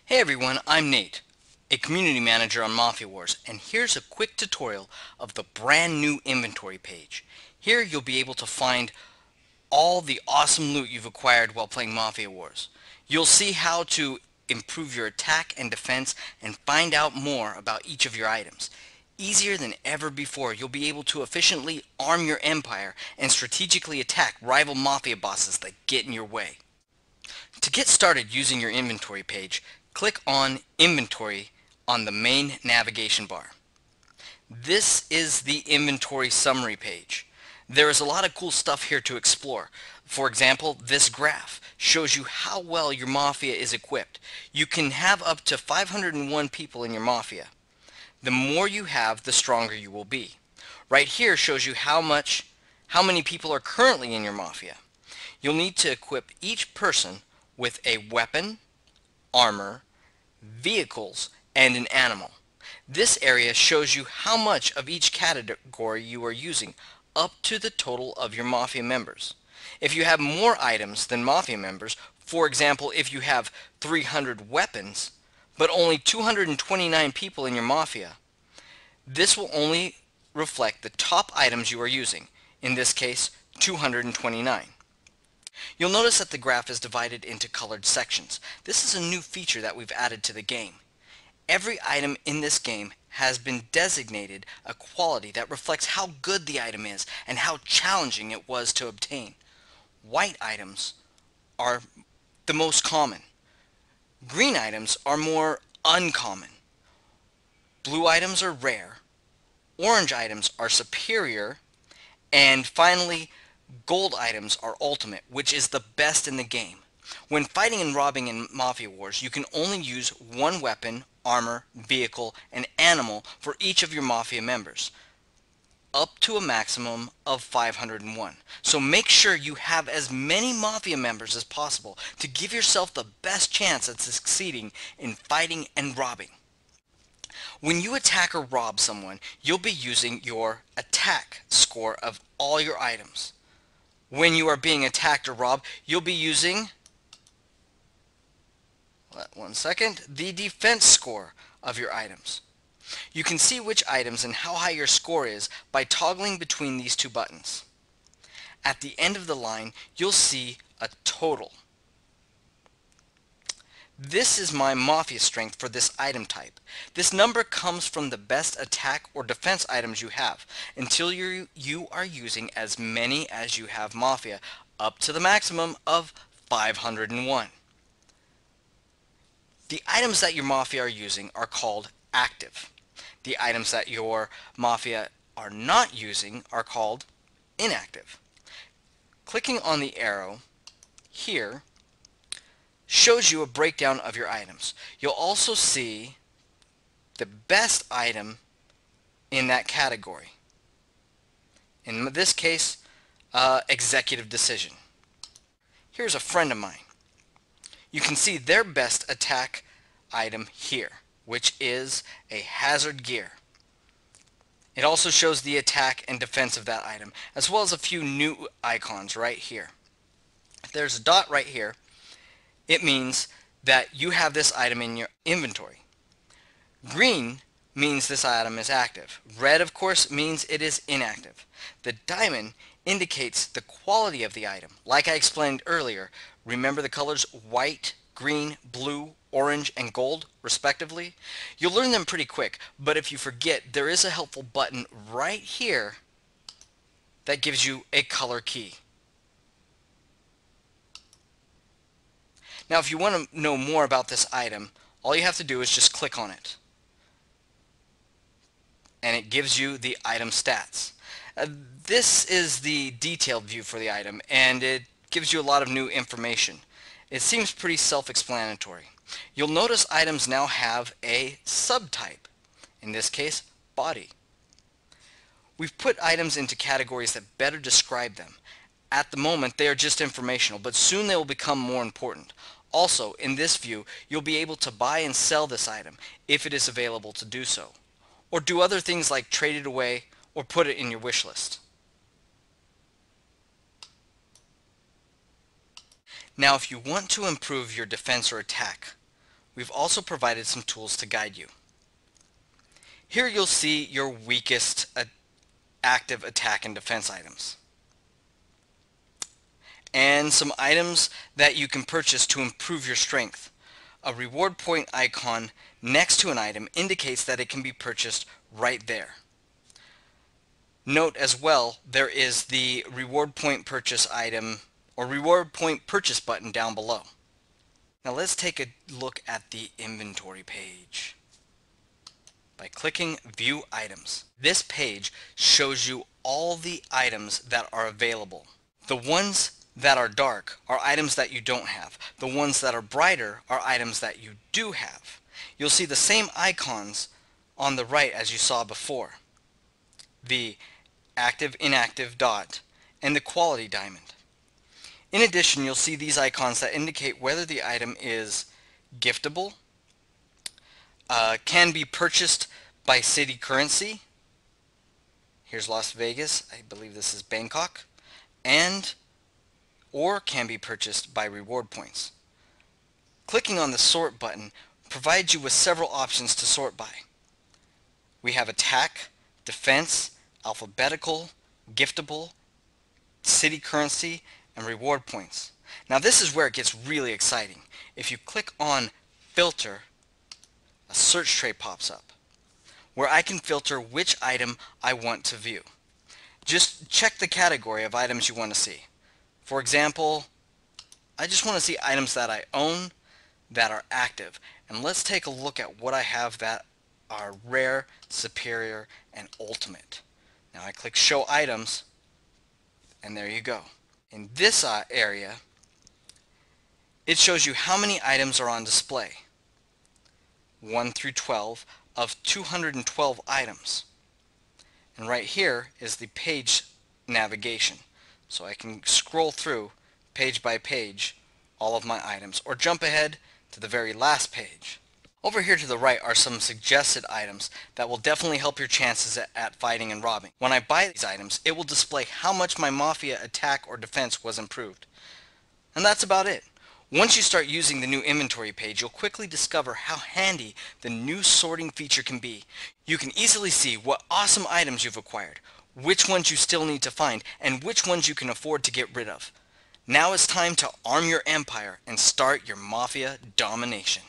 Hey everyone, I'm Nate, a community manager on Mafia Wars, and here's a quick tutorial of the brand new inventory page. Here you'll be able to find all the awesome loot you've acquired while playing Mafia Wars. You'll see how to improve your attack and defense and find out more about each of your items. Easier than ever before, you'll be able to efficiently arm your empire and strategically attack rival Mafia bosses that get in your way. To get started using your inventory page, click on Inventory on the main navigation bar. This is the inventory summary page. There is a lot of cool stuff here to explore. For example, this graph shows you how well your Mafia is equipped. You can have up to 501 people in your Mafia. The more you have, the stronger you will be. Right here shows you how many people are currently in your Mafia. You'll need to equip each person with a weapon, armor, vehicles, and an animal. This area shows you how much of each category you are using up to the total of your Mafia members. If you have more items than Mafia members, for example if you have 300 weapons but only 229 people in your Mafia, this will only reflect the top items you are using, in this case 229. You'll notice that the graph is divided into colored sections. This is a new feature that we've added to the game. Every item in this game has been designated a quality that reflects how good the item is and how challenging it was to obtain. White items are the most common. Green items are more uncommon. Blue items are rare. Orange items are superior. And finally, gold items are ultimate, which is the best in the game. When fighting and robbing in Mafia Wars, you can only use one weapon, armor, vehicle, and animal for each of your Mafia members, up to a maximum of 501. So make sure you have as many Mafia members as possible to give yourself the best chance at succeeding in fighting and robbing. When you attack or rob someone, you'll be using your attack score of all your items. When you are being attacked or robbed, you'll be using, the defense score of your items. You can see which items and how high your score is by toggling between these two buttons. At the end of the line, you'll see a total. This is my Mafia strength for this item type. This number comes from the best attack or defense items you have, until you are using as many as you have Mafia, up to the maximum of 501. The items that your Mafia are using are called active. The items that your Mafia are not using are called inactive. Clicking on the arrow here shows you a breakdown of your items. You'll also see the best item in that category. In this case, executive decision. Here's a friend of mine. You can see their best attack item here, which is a hazard gear. It also shows the attack and defense of that item, as well as a few new icons right here. If there's a dot right here, it means that you have this item in your inventory. Green means this item is active. Red, of course, means it is inactive. The diamond indicates the quality of the item. Like I explained earlier, remember the colors white, green, blue, orange, and gold, respectively? You'll learn them pretty quick, but if you forget, there is a helpful button right here that gives you a color key. Now, if you want to know more about this item, all you have to do is just click on it. And it gives you the item stats. This is the detailed view for the item, and it gives you a lot of new information. It seems pretty self-explanatory. You'll notice items now have a subtype, in this case, body. We've put items into categories that better describe them. At the moment, they are just informational, but soon they will become more important. Also, in this view, you'll be able to buy and sell this item if it is available to do so, or do other things like trade it away or put it in your wish list. Now, if you want to improve your defense or attack, we've also provided some tools to guide you. Here you'll see your weakest active attack and defense items, and some items that you can purchase to improve your strength. A reward point icon next to an item indicates that it can be purchased right there. Note as well, there is the reward point purchase item or reward point purchase button down below. Now let's take a look at the inventory page by clicking View Items. This page shows you all the items that are available. The ones that are dark are items that you don't have. The ones that are brighter are items that you do have. You'll see the same icons on the right as you saw before. The active, inactive dot, and the quality diamond. In addition, you'll see these icons that indicate whether the item is giftable, can be purchased by city currency. Here's Las Vegas, I believe this is Bangkok, or can be purchased by reward points. Clicking on the sort button provides you with several options to sort by. We have attack, defense, alphabetical, giftable, city currency, and reward points. Now this is where it gets really exciting. If you click on filter, a search tray pops up where I can filter which item I want to view. Just check the category of items you want to see. For example, I just want to see items that I own that are active. And let's take a look at what I have that are rare, superior, and ultimate. Now I click show items, and there you go. In this area, it shows you how many items are on display. 1 through 12 of 212 items. And right here is the page navigation. So I can scroll through page by page all of my items, or jump ahead to the very last page. Over here to the right are some suggested items that will definitely help your chances at fighting and robbing. When I buy these items, it will display how much my Mafia attack or defense was improved. And that's about it. Once you start using the new inventory page, you'll quickly discover how handy the new sorting feature can be. You can easily see what awesome items you've acquired, which ones you still need to find, and which ones you can afford to get rid of. Now it's time to arm your empire and start your Mafia domination.